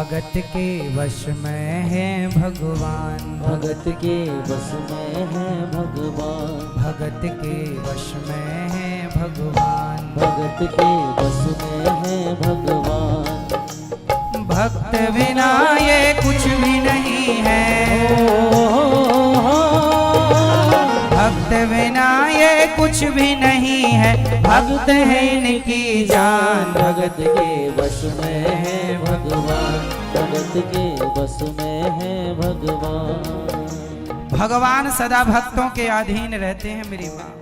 भगत के वश में है भगवान, भगत के वश में है भगवान, भगत के वश में है भगवान, भगत के वश में है भगवान। भक्त बिना ये कुछ भी नहीं है, भक्त बिना ये कुछ भी नहीं है, भक्त है इनकी जान। भगत के वश में है भगवान, भगत के वश में है भगवान। भगवान सदा भक्तों के अधीन रहते हैं मेरी माँ।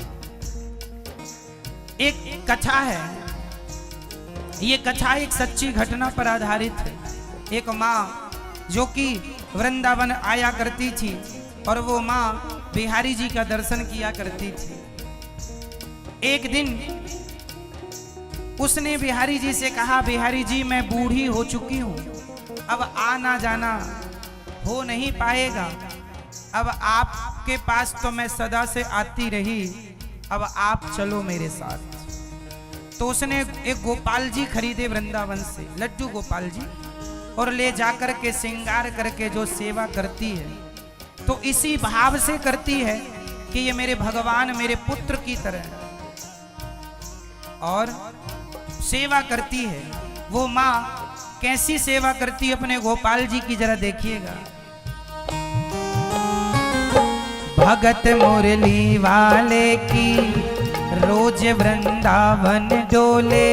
एक कथा है, ये कथा एक सच्ची घटना पर आधारित है। एक माँ जो कि वृंदावन आया करती थी और वो माँ बिहारी जी का दर्शन किया करती थी। एक दिन उसने बिहारी जी से कहा, बिहारी जी मैं बूढ़ी हो चुकी हूँ, अब आना जाना हो नहीं पाएगा, अब आपके पास तो मैं सदा से आती रही, अब आप चलो मेरे साथ। तो उसने एक गोपाल जी खरीदे वृंदावन से, लड्डू गोपाल जी, और ले जाकर के श्रृंगार करके जो सेवा करती है तो इसी भाव से करती है कि ये मेरे भगवान मेरे पुत्र की तरह है, और सेवा करती है। वो माँ कैसी सेवा करती है अपने गोपाल जी की जरा देखिएगा। भगत मुरली वाले की रोज वृंदावन डोले,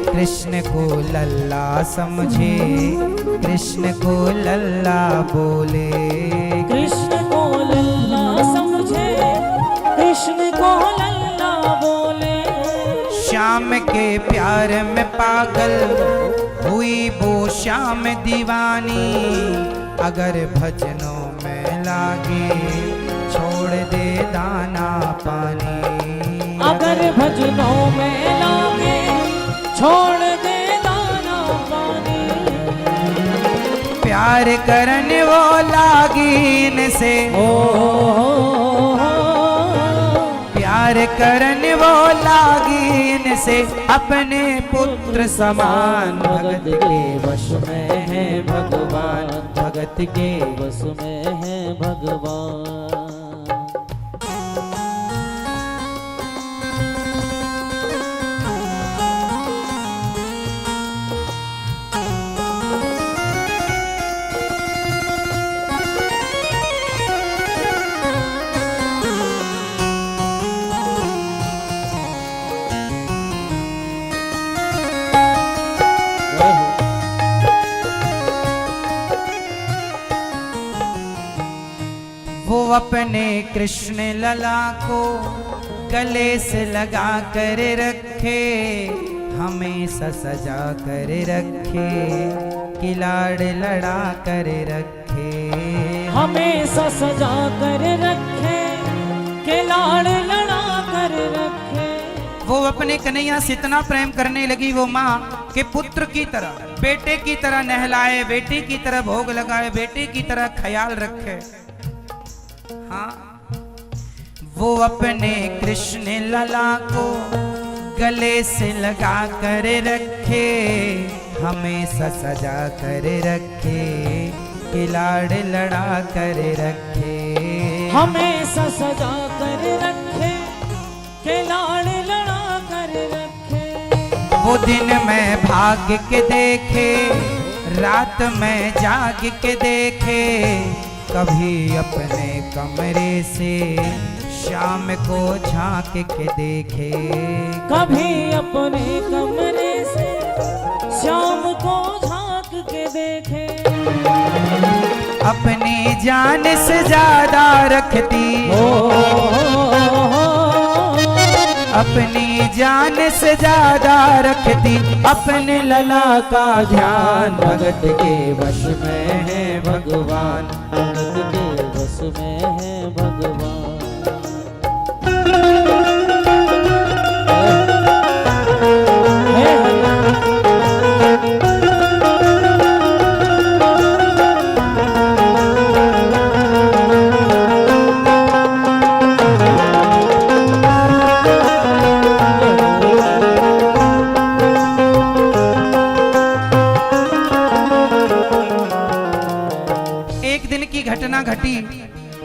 कृष्ण को लल्ला समझे, कृष्ण को लल्ला बोले, कृष्ण को लल्ला समझे, कृष्ण को लल्ला बोले। श्याम के प्यार में पागल हुई वो श्याम दीवानी, अगर भजनों में लागे छोड़ दे दाना पानी, अगर भजनों में लागे छोड़ दे दाना पानी। प्यार करने वो लागीन से, प्यार करने वो लागीन से, अपने पुत्र समान। भगत के वश में है भगवान, भगत के वश में है भगवान। वो अपने कृष्ण लला को गले से लगा कर रखे, हमेशा सजा कर रखे, किलाड़ लड़ा कर रखे, हमेशा सजा कर रखे, किलाड़ लड़ा कर रखे। वो अपने कन्हैया से इतना प्रेम करने लगी वो माँ के पुत्र की तरह, बेटे की तरह नहलाए, बेटे की तरह भोग लगाए, बेटे की तरह ख्याल रखे। हाँ, वो अपने कृष्ण लला को गले से लगा कर रखे, हमेशा सजा कर रखे, किलाड़ लड़ा कर रखे, हमेशा सजा कर रखे, किलाड़ लड़ा कर रखे। वो दिन में भाग के देखे, रात में जाग के देखे, कभी अपने कमरे से शाम को झांक के देखे, कभी अपने कमरे से शाम को झांक के देखे। अपनी जान से ज्यादा रखती, अपनी जान से ज्यादा रखती, अपने लला का ध्यान। भगत के वश में है भगवान, भगत के वश में है भगवान। घटी।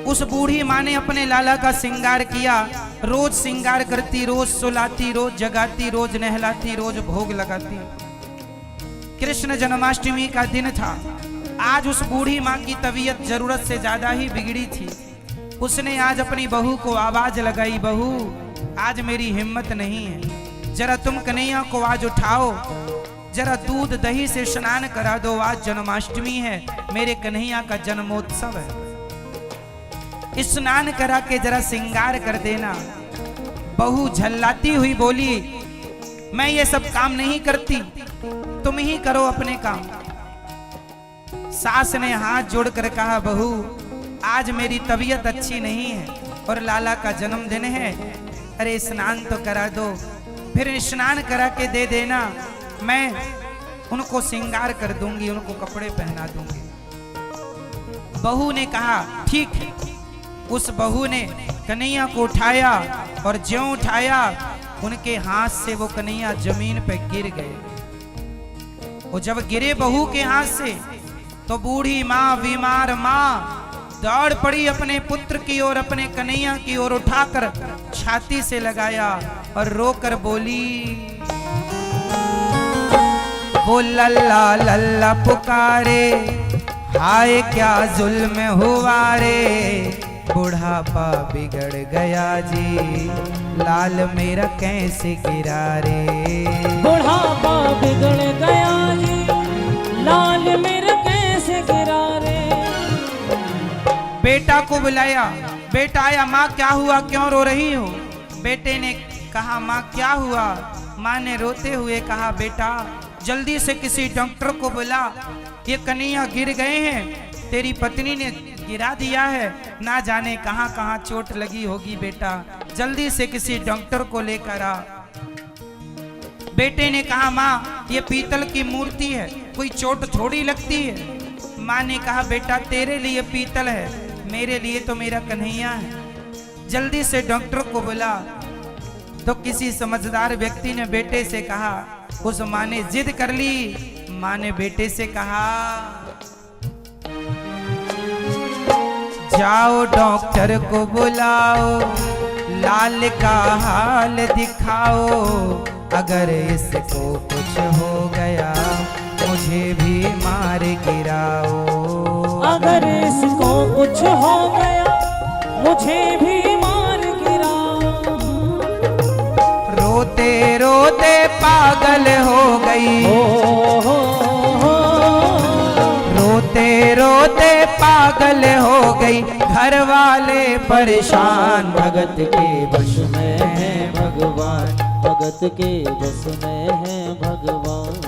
उस बूढ़ी माँ ने अपने लाला का श्रृंगार किया, रोज श्रृंगार करती, रोज सुलाती, रोज जगाती, रोज नहलाती, रोज भोग लगाती। कृष्ण जन्माष्टमी का दिन था। आज उस बूढ़ी माँ की तबीयत जरूरत से ज्यादा ही बिगड़ी थी। उसने आज अपनी बहू को आवाज लगाई, बहू आज मेरी हिम्मत नहीं है, जरा तुम कन्हैया को आज उठाओ, जरा दूध दही से स्नान करा दो, आज जन्माष्टमी है, मेरे कन्हैया का जन्मोत्सव है, स्नान करा के जरा श्रृंगार कर देना। बहू झल्लाती हुई बोली, मैं ये सब काम नहीं करती, तुम ही करो अपने काम। सास ने हाथ जोड़कर कहा, बहू आज मेरी तबीयत अच्छी नहीं है और लाला का जन्मदिन है, अरे स्नान तो करा दो, फिर स्नान करा के दे देना, मैं उनको श्रृंगार कर दूंगी, उनको कपड़े पहना दूंगी। बहू ने कहा ठीक है। उस बहू ने कन्हैया को उठाया और ज्यों उठाया उनके हाथ से वो कन्हैया जमीन पे गिर गए। वो जब गिरे बहू के हाथ से तो बूढ़ी माँ, बीमार माँ दौड़ पड़ी अपने पुत्र की ओर, अपने कन्हैया की ओर, उठाकर छाती से लगाया और रोकर बोली, वो लल्ला लल्ला पुकारे, हाय क्या जुल्म हुआ रे, बुढ़ापा बिगड़ गया जी, लाल मेरा कैसे गिरा रे, बुढ़ापा बिगड़ गया जी, लाल मेरा कैसे गिरा रे। बेटा को बुलाया, बेटा आया, माँ क्या हुआ, क्यों रो रही हो? बेटे ने कहा, माँ क्या हुआ? माँ ने रोते हुए कहा, बेटा जल्दी से किसी डॉक्टर को बुला, ये कन्हैया गिर गए हैं, तेरी पत्नी ने गिरा दिया है, ना जाने कहां कहां चोट लगी होगी, बेटा जल्दी से किसी डॉक्टर को लेकर आ। बेटे ने कहा, माँ ये पीतल की मूर्ति है, कोई चोट थोड़ी लगती है। माँ ने कहा, बेटा तेरे लिए पीतल है, मेरे लिए तो मेरा कन्हैया है, जल्दी से डॉक्टर को बुला। तो किसी समझदार व्यक्ति ने बेटे से कहा, उस माँ ने जिद कर ली। माँ ने बेटे से कहा, जाओ डॉक्टर को बुलाओ, लाल का हाल दिखाओ, अगर इसको कुछ हो गया मुझे भी मार गिराओ, अगर इसको कुछ हो गया मुझे भी मार गिराओ। रोते रोते पागल हो गई, रोते रोते पागल हो गई, घर वाले परेशान, भगत के बस में है भगवान, भगत के बस में है भगवान।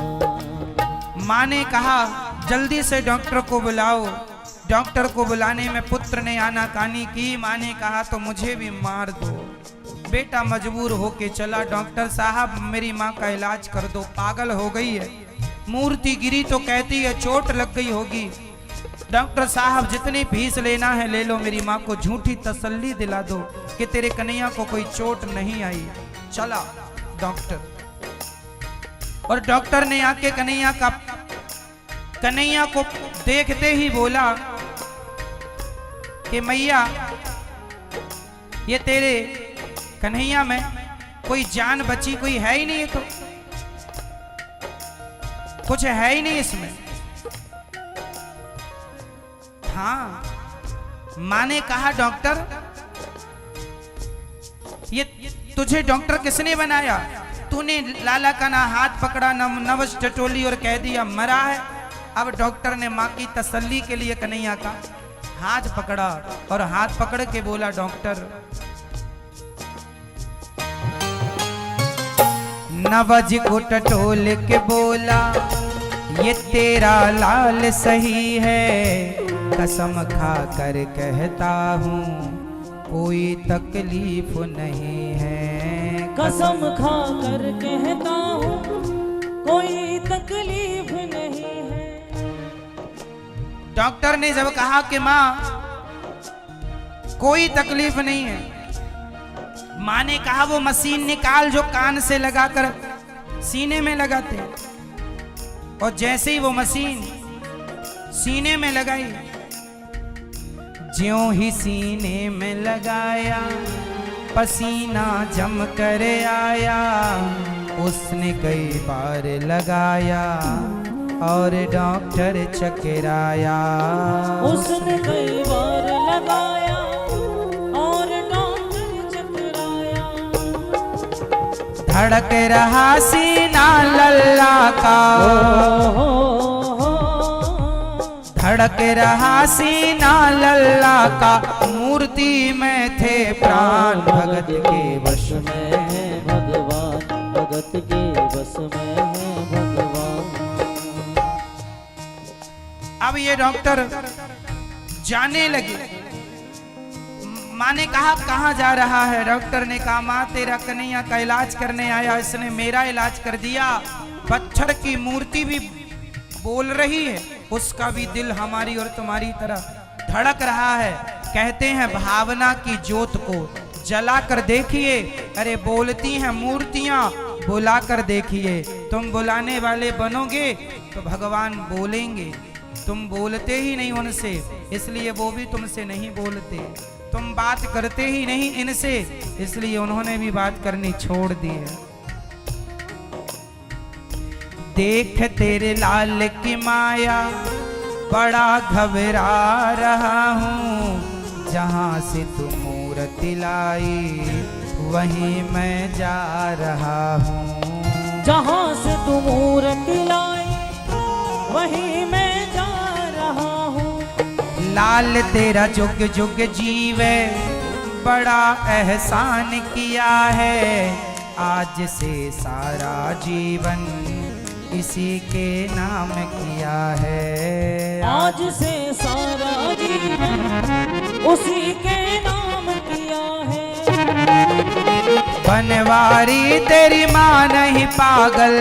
माँ ने कहा, जल्दी से डॉक्टर को बुलाओ। डॉक्टर को बुलाने में पुत्र ने आनाकानी की। माँ ने कहा, तो मुझे भी मार दो। बेटा मजबूर होके चला, डॉक्टर साहब मेरी माँ का इलाज कर दो, पागल हो गई है, मूर्ति गिरी तो कहती है चोट लग गई होगी। डॉक्टर साहब जितनी फीस लेना है ले लो, मेरी माँ को झूठी तसल्ली दिला दो कि तेरे कन्हैया को कोई चोट नहीं आई। चला डॉक्टर, और डॉक्टर ने आके कन्हैया को देखते ही बोला कि मैया ये तेरे कन्हैया में कोई जान बची कोई है ही नहीं, है तो कुछ है ही नहीं इसमें। हाँ, माँ ने कहा, डॉक्टर ये तुझे डॉक्टर किसने बनाया? तूने लाला का ना हाथ पकड़ा ना नवज टटोली और कह दिया मरा है। अब डॉक्टर ने माँ की तसल्ली के लिए कन्हैया का हाथ पकड़ा और हाथ पकड़ के बोला, डॉक्टर नवज को टटोल के बोला, ये तेरा लाल सही है, कसम खा कर कहता हूँ कोई तकलीफ नहीं है, कसम खा कर कहता हूँ कोई तकलीफ नहीं है। डॉक्टर ने जब कहा कि माँ कोई तकलीफ नहीं है, माँ ने कहा, वो मशीन निकाल जो कान से लगाकर सीने में लगाते। और जैसे ही वो मशीन सीने में लगाई, ज्यों ही सीने में लगाया पसीना जम कर आया, उसने कई बार लगाया और डॉक्टर चकराया। उसने कई बार लगाया और डॉक्टर चकराया। धड़क रहा सीना लल्ला का, धड़क रहा सीना लल्ला का, मूर्ति में थे प्राण भगत के वश में है भगवान, भगत के वश में है भगवान। अब ये डॉक्टर जाने लगे। माँ ने कहा कहाँ जा रहा है? डॉक्टर ने कहा माँ तेरा कन्हैया का इलाज करने आया, इसने मेरा इलाज कर दिया। पत्थर की मूर्ति भी बोल रही है, उसका भी दिल हमारी और तुम्हारी तरह धड़क रहा है। कहते हैं भावना की ज्योत को जला कर देखिए, अरे बोलती हैं मूर्तियां, बुला कर देखिए। तुम बुलाने वाले बनोगे तो भगवान बोलेंगे, तुम बोलते ही नहीं उनसे, इसलिए वो भी तुमसे नहीं बोलते। तुम बात करते ही नहीं इनसे, इसलिए उन्होंने भी बात करनी छोड़ दी है। देख तेरे लाल की माया बड़ा घबरा रहा हूँ, जहाँ से तू मूर्ति लाई वहीं मैं जा रहा हूँ। जहाँ से तू मूर्ति लाई वहीं मैं जा रहा हूँ। लाल तेरा जुग जुग जीवे बड़ा एहसान किया है, आज से सारा जीवन इसी के नाम किया है। आज से सारा जीवन उसी के नाम किया है। बनवारी तेरी माँ नहीं पागल,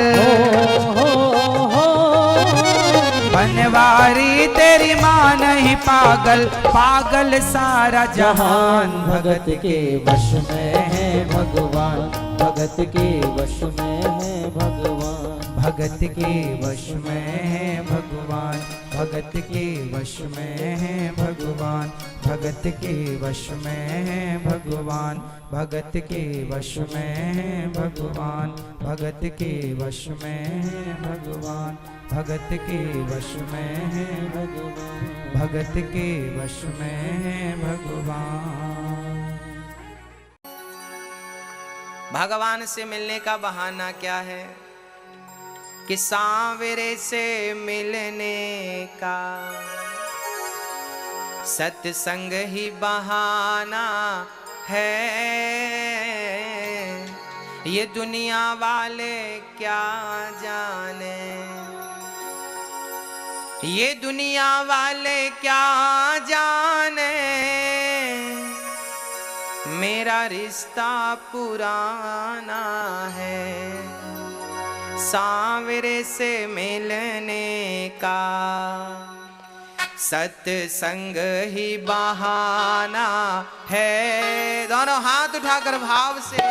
बनवारी तेरी माँ नहीं पागल, पागल सारा जहान भगत के वश में है भगवान, भगत के वश में है भगवान। भगत के वश में है भगवान, भगत के वश में है भगवान, भगत के वश में है भगवान, भगत के वश में है भगवान, भगत के वश में है भगवान, भगत के वश में है भगवान, भगत के वश में है भगवान। भगवान से मिलने का बहाना क्या है? कि सांवरे से मिलने का सत्संग ही बहाना है। ये दुनिया वाले क्या जाने, ये दुनिया वाले क्या जाने, मेरा रिश्ता पुराना है। सांवरे से मिलने का सत्संग ही बहाना है। दोनों हाथ उठाकर भाव से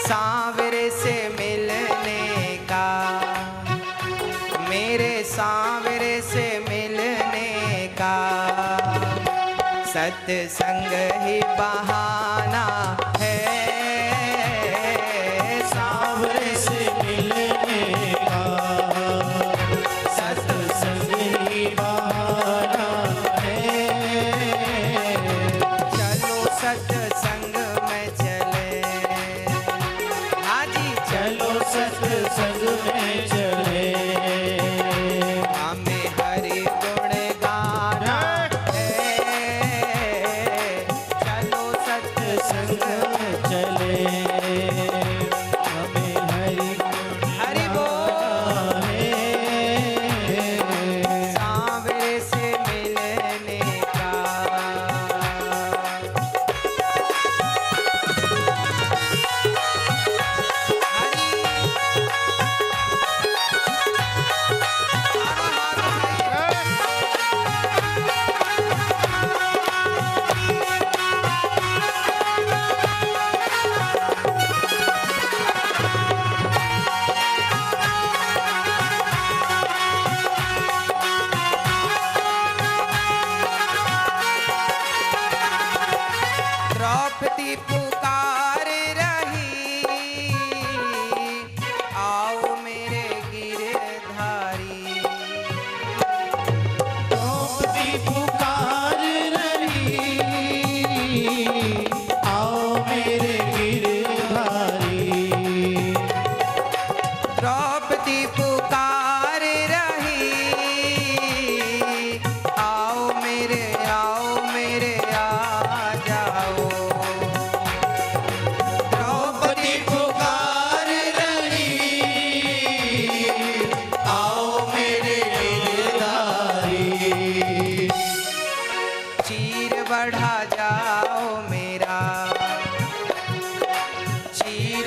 सांवरे से मिलने का, मेरे सांवरे से मिलने का सत्संग ही बहाना है। सांवरे से मिलने का सत्संग ही बहाना है। चलो सत्संग में चले, हाजी चलो सत्संग में चले, हमें हरि गुण गाना है।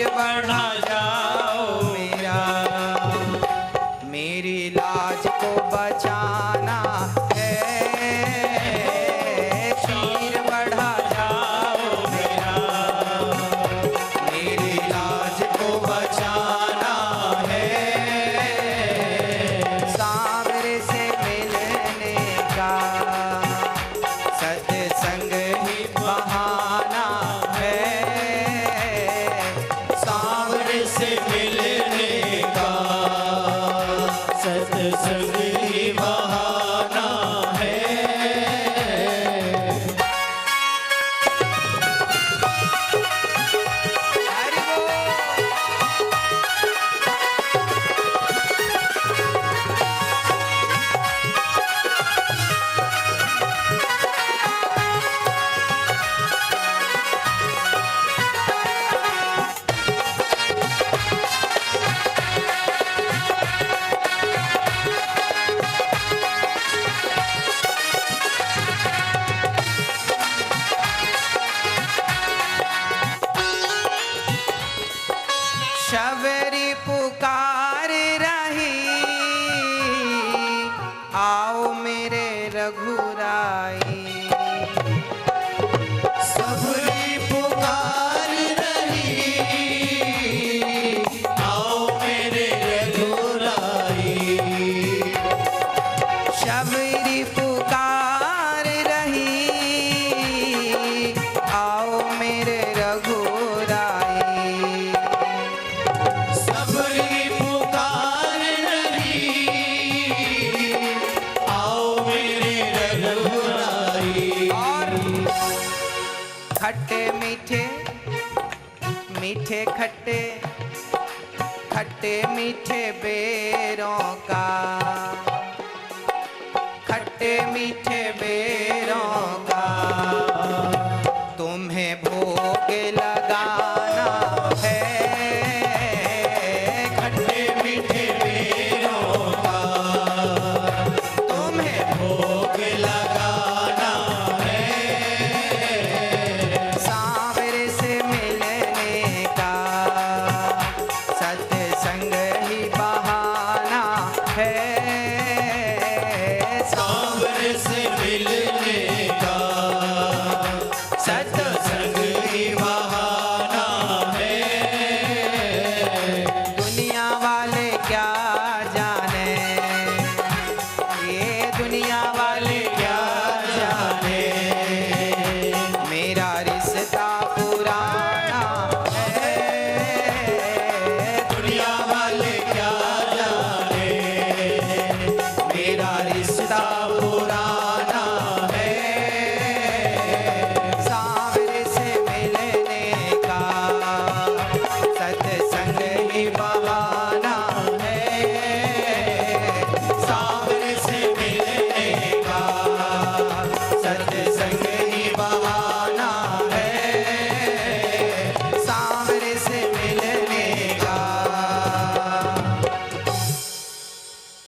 शीर बढ़ा जाओ मेरा, मेरी लाज को बचाना है, शीर बढ़ा जाओ मेरा, मेरी लाज को बचाना है, सांवरे से मिलने का सत्संग ही बहाना है, सांवरे से मिलने का सत्संग ही बहाना है। हरि बोल। शबरी पुकार रही, आओ मेरे रघुराई, सबरी पुकार रही, आओ मेरे रघुराई, शबरी पुकार रही, आओ मेरे रघुराई, सबरी पुकार रही, आओ मेरे रघुराई। और खट्टे मीठे मीठे खट्टे खट्टे मीठे बेरों का, खट्टे मीठे बेरों का